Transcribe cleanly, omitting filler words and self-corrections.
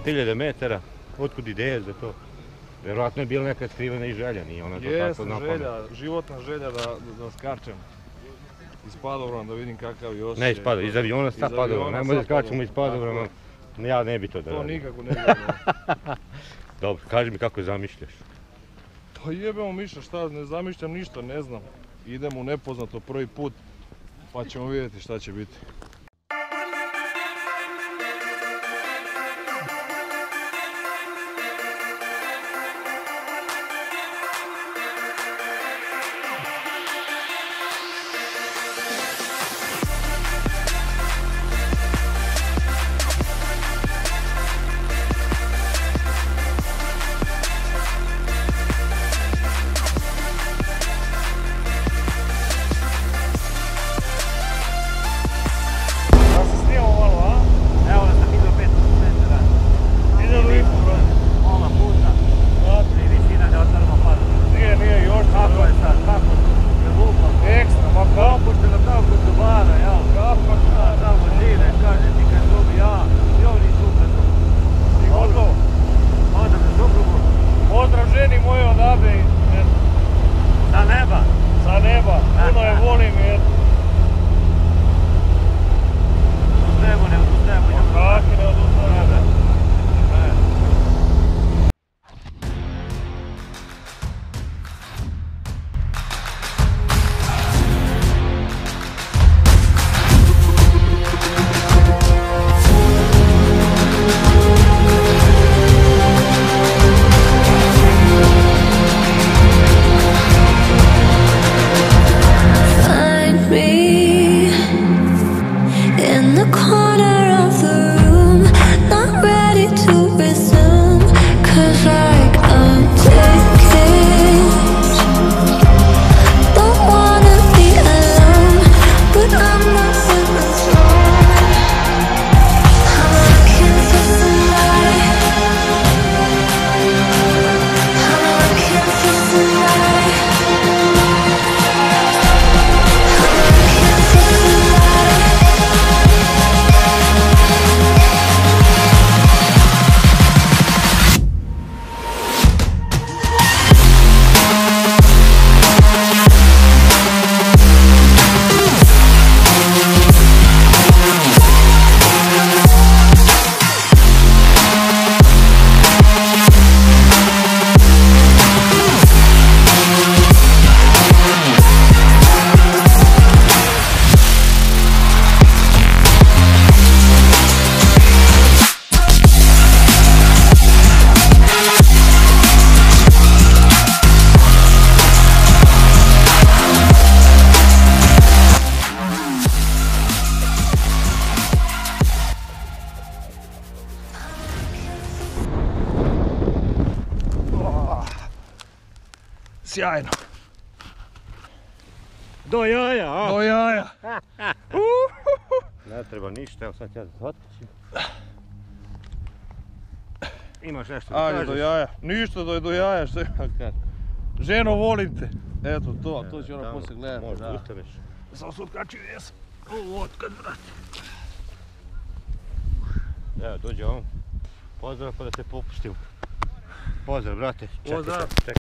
1000 metara, otkud ideje za to? Vjerojatno je bila neka skrivena i želja, nije ona to tako na pamet. Želja, životna želja da skačem iz padobrana, da vidim kakav je osjećaj. Ne iz padobrana, iz aviona sa padobrana, nemoj da skačemo iz padobrana, ja ne bi to da radim. To nikako ne bi da. Dobro, kaži mi kako zamišljaš. Pa jebemo miša, šta, ne zamišljam ništa, ne znam. Idem u nepoznato prvi put, pa ćemo vidjeti šta će biti. Sjajno. Do jaja, a? Do jaja. Ne treba ništa, evo sad ja zvatkaćim. Imaš nešto da kažeš? Ajde do jaja. Ništa do jaja, što ima kad. Ženo, volim te. Eto to će ona poslije gledati. Možda ustaneš. Samo se otkačio jesam. Ovo otkad vrati. Evo, dođe on. Pozdrav pa da se popustimo. Pozdrav, brate. Pozdrav. Čekaj.